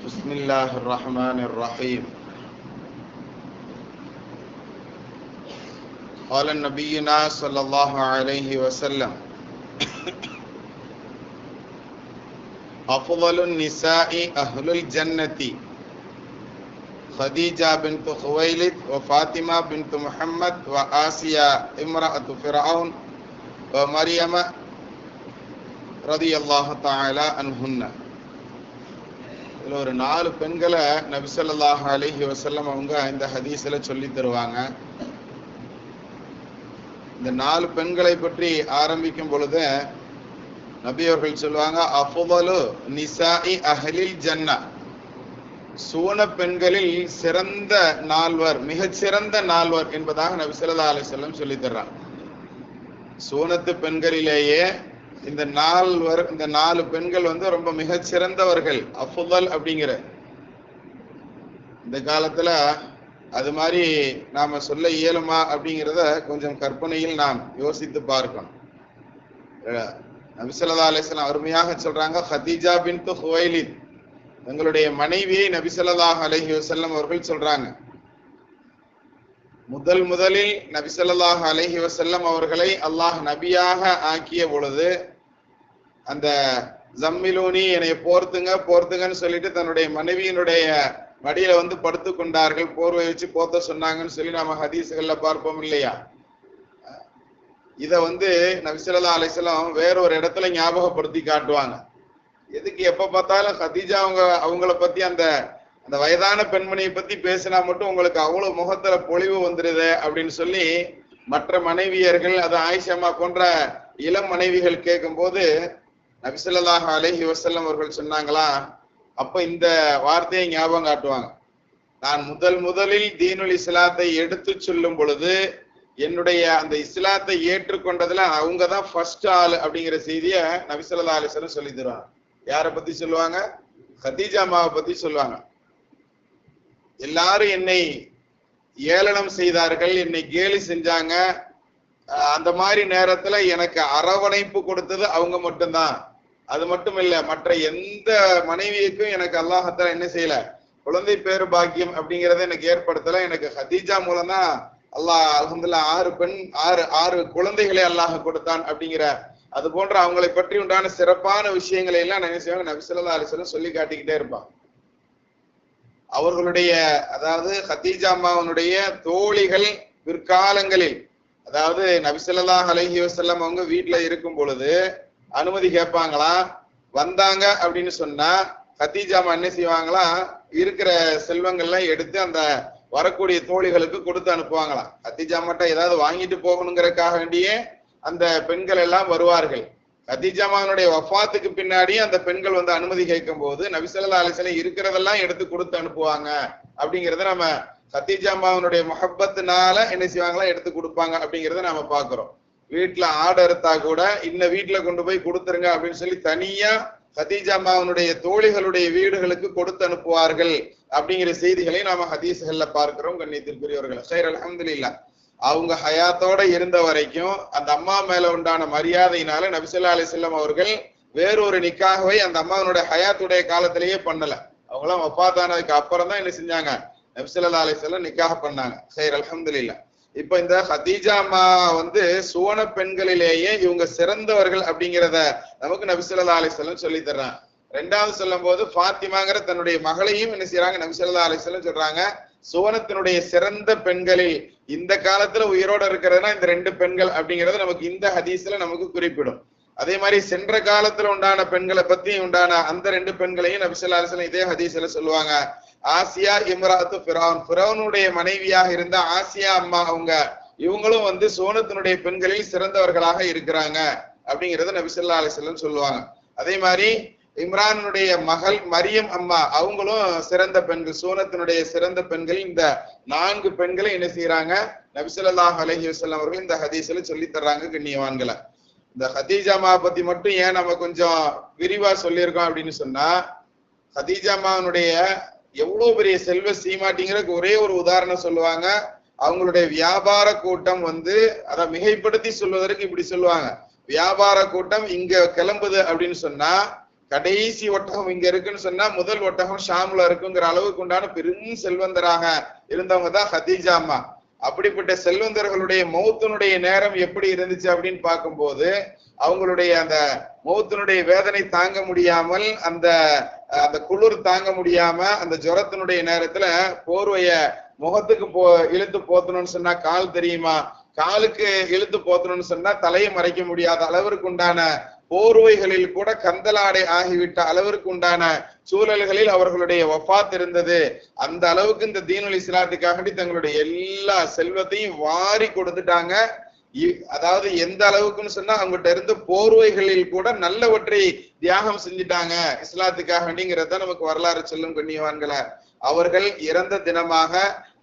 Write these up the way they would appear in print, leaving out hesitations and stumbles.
بسم الله الرحمن الرحيم. قال نبينا صلى الله عليه وسلم: أفضل النساء أهل الجنة خديجة بنت خويلد وفاطمة بنت محمد وآسيا امرأة فرعون ومريم رضي الله تعالى عنهن. இதில் ஒரு 4 பெண்களை நபி ஸல்லல்லாஹு அலைஹி வஸல்லம் அவங்க இந்த ஹதீஸ்ல சொல்லி தருவாங்க. இந்த 4 பெண்களை பற்றி ஆரம்பிக்கும் பொழுது நபி அவர்கள் சொல்லுவாங்க, அஃதலு நிசாஇ அஹ்லில் ஜன்னா, சுவன பெண்களில் சிறந்த 4 மிகச்சிறந்த 4 என்பதாக நபி ஸல்லல்லாஹு அலைஹி வஸல்லம் சொல்லி தர்றாங்க. சுவனத்து பெண்களிலேயே இந்த 4 பெண்கள் ரொம்ப மிகச்சிறந்தவர்கள். அஃதல் அப்படிங்கிற இந்த காலத்துல அது மாதிரி நாம சொல்ல இயலுமா அப்படிங்கிறத கொஞ்சம் கற்பனையில் நாம் யோசித்து பார்க்கணும். நபி ஸல்லல்லாஹு அலைஹி வஸல்லம் அருமையாக சொல்றாங்க, ஹதீஜா பின்த் ஹுவைலித், தங்களுடைய மனைவியை நபி ஸல்லல்லாஹு அலைஹி வஸல்லம் அவர்கள் சொல்றாங்க. முதலில் நபி ஸல்லல்லாஹு அலைஹி வஸல்லம் அவர்களை அல்லாஹ் நபியாக ஆக்கிய பொழுது அந்த ஜம்மிலூனி, என்னை போர்த்துங்கன்னு சொல்லிட்டு தன்னுடைய மனைவியினுடைய மடியில படுத்து கொண்டார்கள், போர்வை வச்சு போர்த்த சொன்னாங்கன்னு சொல்லி நாம ஹதீஸ்கள்ல பார்ப்போம் இல்லையா? இத நபி ஸல்லல்லாஹு அலைஹி வஸல்லம் வேறொரு இடத்துல ஞாபகப்படுத்தி காட்டுவாங்க. எதுக்கு எப்ப பார்த்தாலும் ஹதீஜா அவங்கள பத்தி அந்த வயதான பெண்மணியை பத்தி பேசினா மட்டும் உங்களுக்கு அவ்வளவு முகத்துல பொலிவு வந்துருது அப்படின்னு சொல்லி மற்ற மனைவியர்கள், அது ஆயிஷா போன்ற இளம் மனைவிகள் கேட்கும் போது நபி ஸல்லல்லாஹு அலைஹி வஸல்லம் அவர்கள் சொன்னாங்களா, அப்ப இந்த வார்த்தையை ஞாபகம் காட்டுவாங்க. நான் முதலில் தீனுல் இஸ்லாத்தை எடுத்து சொல்லும் பொழுது என்னுடைய அந்த இஸ்லாத்தை ஏற்றுக்கொண்டதுல அவங்கதான் ஃபர்ஸ்ட் ஆள் அப்படிங்கிற செய்திய நபி ஸல்லல்லாஹு அலைஹி வஸல்லம் சொல்லி தருவாங்க. யாரை பத்தி சொல்லுவாங்க? கதீஜா அம்மாவை பத்தி சொல்லுவாங்க. எல்லாரும் என்னை ஏளனம் செய்தார்கள், என்னை கேலி செஞ்சாங்க. அந்த மாதிரி நேரத்துல எனக்கு அரவணைப்பு கொடுத்தது அவங்க மட்டும்தான். அது மட்டும் இல்ல, மற்ற எந்த மனைவிக்கும் எனக்கு அல்லாஹ்தாலா என்ன செய்யல, குழந்தை பேரு பாக்கியம் அப்படிங்கறத எனக்கு ஏற்படுத்தல. எனக்கு ஹதீஜா மூலம் தான் அல்லாஹ் அல்ஹம்துலில்லாஹ் 6 குழந்தைகளை அல்லாஹ் கொடுத்தான் அப்படிங்கிற அது போன்ற அவங்களை பற்றி உண்டான சிறப்பான விஷயங்களை எல்லாம் என்ன செய்வாங்க, நபி ஸல்லல்லாஹு அலைஹி வஸல்லம் சொல்லி காட்டிக்கிட்டே இருப்பாங்க. அவர்களுடைய, அதாவது ஹதீஜா அம்மாவுடைய தோழிகள் பிற்காலங்களில், அதாவது நபி ஸல்லல்லாஹு அலைஹி வஸல்லம் அவங்க வீட்டுல இருக்கும் பொழுது அனுமதி கேட்பாங்களா, வந்தாங்க அப்படின்னு சொன்னா ஹதீஜா அம்மா என்ன செய்வாங்களா, இருக்கிற செல்வங்கள்லாம் எடுத்து அந்த வரக்கூடிய தோழிகளுக்கு கொடுத்து அனுப்புவாங்களாம். ஹதீஜா அம்மாட்ட ஏதாவது வாங்கிட்டு போகணுங்கிறதுக்காக வேண்டியே அந்த பெண்கள் எல்லாம் வருவார்கள். ஹதீஜா அம்மாவுடைய வஃபாத்துக்கு பின்னாடி அந்த பெண்கள் அனுமதி கேட்கும் போது நபி ஸல்லல்லாஹு அலைஹி வஸல்லம் இருக்கிறதெல்லாம் எடுத்து கொடுத்து அனுப்புவாங்க. அப்படிங்கறத நம்ம ஹதீஜா அம்மாவுடைய முஹப்பத்தினால என்ன செய்வாங்களா, எடுத்து கொடுப்பாங்க அப்படிங்கறத நாம பாக்குறோம். வீட்டுல ஆடு அறுத்தா கூட இன்ன வீட்டுல கொண்டு போய் கொடுத்துருங்க அப்படின்னு சொல்லி தனியா ஹதீஜா அம்மாவுடைய தோழிகளுடைய வீடுகளுக்கு கொடுத்து அனுப்புவார்கள் அப்படிங்கிற செய்திகளை நாம ஹதீஸ்கள்ல பார்க்கிறோம். கண்ணியத்திற்குரியவர்கள், கைர் அல்ஹம்துலில்லாஹ், அவங்க ஹயாத்தோட இருந்த வரைக்கும் அந்த அம்மா மேல உண்டான மரியாதையினால நபி ஸல்லல்லாஹு அலைஹி வஸல்லம் அவர்கள் வேறொரு நிக்காஹை அந்த அம்மாவுடைய ஹயாத்துடைய காலத்திலேயே பண்ணல. அவங்களாம் வஃபாத்தானதுக்கு அப்புறம் தான் என்ன செஞ்சாங்க, நபி ஸல்லல்லாஹு அலைஹி வஸல்லம் நிக்காஹ் பண்ணாங்க. கைர் அல்ஹம்துலில்லாஹ். இப்ப இந்த ஹதீஜா அம்மா சுவன பெண்களிலேயே இவங்க சிறந்தவர்கள் அப்படிங்கிறத நமக்கு நபி ஸல்லல்லாஹு அலைஹி வஸல்லம் சொல்லி தர்றாங்க. 2வது சொல்லும் போது ஃபாத்திமாங்கிற தன்னுடைய மகளையும் என்ன செய்யறாங்க, நபி ஸல்லல்லாஹு அலைஹி வஸல்லம் சொல்றாங்க, சுவனத்தினுடைய சிறந்த பெண்களில் இந்த காலத்துல உயிரோட இருக்கிறதுனா இந்த 2 பெண்கள் அப்படிங்கறது நமக்கு இந்த ஹதீஸ்ல நமக்கு குறிப்பிடும். அதே மாதிரி சென்ற காலத்துல உண்டான பெண்களை பத்தி உண்டான அந்த 2 பெண்களையும் நபி ஸல்லல்லாஹு அலைஹி வஸல்லம் இதே ஹதீஸ்ல சொல்லுவாங்க. ஆசியா இம்ராத்து ஃபிரௌன், ஃபிரௌனுடைய மனைவியாக இருந்த ஆசியா அம்மா இவங்களும் சுவனத்தினுடைய பெண்களில் சிறந்தவர்களாக இருக்கிறாங்க அப்படிங்கறத நபி ஸல்லல்லாஹு அலைஹி வஸல்லம் சொல்லுவாங்க. அதே மாதிரி இம்ரானுடைய மகள் மரியம் அம்மா அவங்களும் சிறந்த பெண்கள், சுவனத்தினுடைய சிறந்த பெண்கள். இந்த 4 பெண்களை என்ன செய்யறாங்க, நபி ஸல்லல்லாஹு அலைஹி வஸல்லம் அவர்கள் இந்த ஹதீஸ்ல சொல்லி தர்றாங்க. கண்ணியவான்களை, இந்த ஹதீஜா அம்மா பத்தி மட்டும் ஏன் நம்ம கொஞ்சம் விரிவா சொல்லியிருக்கோம் அப்படின்னு சொன்னா, ஹதீஜா அம்மாவுடைய எவ்வளவு பெரிய செல்வ சீமாட்டிங்கிறதுக்கு ஒரே ஒரு உதாரணம் சொல்லுவாங்க. அவங்களுடைய வியாபார கூட்டம் அதை மிகைப்படுத்தி சொல்வதற்கு இப்படி சொல்லுவாங்க, வியாபார கூட்டம் இங்க கிளம்புது அப்படின்னு சொன்னா கடைசி ஒட்டகம் இங்க இருக்குன்னு சொன்னா முதல் ஒட்டகம் ஷாம்ல இருக்குங்கிற அளவுக்கு உண்டான பெரும் செல்வந்தராக இருந்தவங்க தான் ஹதீஜா அம்மா. அப்படிப்பட்ட செல்வந்தர்களுடைய மௌத்தினுடைய நேரம் எப்படி இருந்துச்சு அப்படின்னு பார்க்கும்போது அவங்களுடைய அந்த மௌத்தினுடைய வேதனை தாங்க முடியாமல் அந்த அந்த குளிர் தாங்க முடியாம அந்த ஜுரத்தினுடைய நேரத்துல போர்வைய முகத்துக்கு இழுத்து போத்தணும்னு சொன்னா கால் தெரியுமா, காலுக்கு இழுத்து போத்தணும்னு சொன்னா தலையை மறைக்க முடியாத அளவிற்கு உண்டான போர்வைகளில் கூட கந்தலாடை ஆகிவிட்ட அளவிற்கு உண்டான சூழல்களில் அவர்களுடைய வஃபாத் இருந்தது. அந்த அளவுக்கு இந்த தீனுல் இஸ்லாத்துக்காக தங்களுடைய எல்லா செல்வத்தையும் வாரி கொடுத்துட்டாங்க. அதாவது எந்த அளவுக்குன்னு சொன்னா அவங்ககிட்ட இருந்து போர்வைகளில் கூட நல்லவற்றை தியாகம் செஞ்சுட்டாங்க இஸ்லாத்துக்காக வேண்டிங்கிறத நமக்கு வரலாறு சொல்லும் கண்ணியவான்களை. அவர்கள் இறந்த தினமாக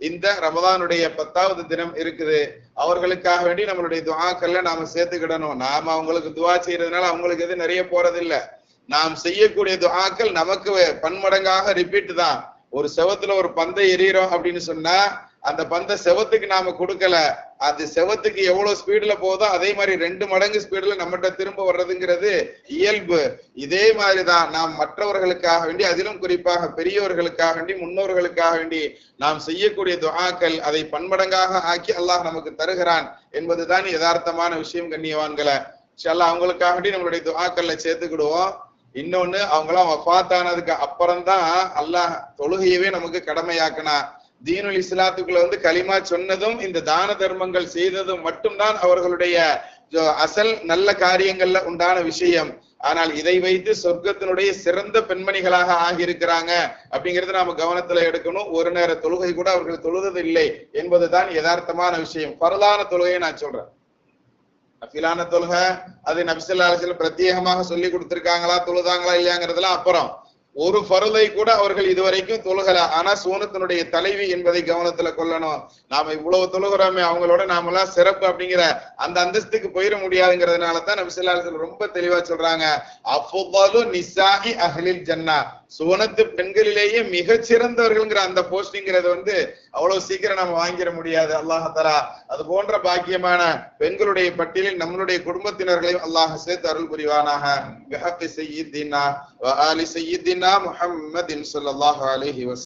இந்த ரமதானுடைய 10வது தினம் இருக்குது. அவர்களுக்காக வேண்டி நம்மளுடைய துஆக்கள்ல நாம சேர்த்துக்கிடணும். நாம அவங்களுக்கு துஆ செய்யறதுனால அவங்களுக்கு எது நிறைய போறதில்லை. நாம் செய்யக்கூடிய துஆக்கள் நமக்கு பன்மடங்காக ரிப்பீட் தான். ஒரு செவத்துல ஒரு பந்தை எறிகிறோம் அப்படின்னு சொன்னா அந்த பந்தை செவத்துக்கு நாம கொடுக்கல, அது செவத்துக்கு எவ்வளவு ஸ்பீடுல போதோ அதே மாதிரி 2 மடங்கு ஸ்பீடுல நம்மகிட்ட திரும்ப வர்றதுங்கிறது இயல்பு. இதே மாதிரிதான் நாம் மற்றவர்களுக்காக வேண்டி, அதிலும் குறிப்பாக பெரியவர்களுக்காக வேண்டி, முன்னோர்களுக்காக வேண்டி நாம் செய்யக்கூடிய துஆக்கள் அதை பன்மடங்காக ஆக்கி அல்லாஹ் நமக்கு தருகிறான் என்பதுதான் யதார்த்தமான விஷயம் கண்ணியவான்களை. இன்ஷாஅல்லாஹ் அவங்களுக்காக வேண்டி நம்மளுடைய துஆக்கள்ல சேர்த்துக்கிடுவோம். இன்னொன்னு, அவங்களாம் வஃபாத் ஆனதுக்கு அப்புறம்தான் அல்லாஹ் தொழுகையவே நமக்கு கடமையாக்கினா. தீனுல் இஸ்லாத்துக்குள்ள கலிமா சொன்னதும் இந்த தான தர்மங்கள் செய்ததும் மட்டும்தான் அவர்களுடைய அசல் நல்ல காரியங்கள்ல உண்டான விஷயம். ஆனால் இதை வைத்து சொர்க்கத்தினுடைய சிறந்த பெண்மணிகளாக ஆகியிருக்கிறாங்க அப்படிங்கறத நாம கவனத்துல எடுக்கணும். ஒரு நேர தொழுகை கூட அவர்கள் தொழுது இல்லை என்பதுதான் யதார்த்தமான விஷயம். பரலான தொழுகையை நான் சொல்றேன். நஃபிலான தொழுகை அது நபி ஸல்லல்லாஹு அலைஹி வஸல்லம் பிரத்யேகமாக சொல்லி கொடுத்திருக்காங்களா, தொழுதாங்களா இல்லையாங்கிறதுலாம் அப்புறம். ஒரு ஃபர்லை கூட அவர்கள் இதுவரைக்கும் தொழுகல. ஆனா சூனத்தினுடைய தலைவி என்பதை கவனத்துல கொள்ளணும். நாம இவ்வளவு தொழுகிறோமே, அவங்களோட நாமெல்லாம் சிறப்பு அப்படிங்கிற அந்த அந்தஸ்துக்கு போயிட முடியாதுங்கிறதுனால தான் நபி ஸல்லல்லாஹு அலைஹி வஸல்லம் ரொம்ப தெளிவா சொல்றாங்க, அஃதலு நிசாஇ அஹ்லில் ஜன்னா, சுவனத்து பெண்களிலேயே மிகச்சிறந்தவர்கள்ங்கிற அந்த போஸ்டிங்கிறது அவ்வளவு சீக்கிரம் நம்ம வாங்கிட முடியாது. அல்லாஹ் தஆலா அது போன்ற பாக்கியமான பெண்களுடைய பட்டியலில் நம்மளுடைய குடும்பத்தினர்களையும் அல்லாஹ் சேர்த்து அருள் புரிவானாக. பிஹக்கி சய்யிதினா வ ஆலி சய்யிதினா முஹம்மதின் ஸல்லல்லாஹு அலைஹி வஸல்லம்.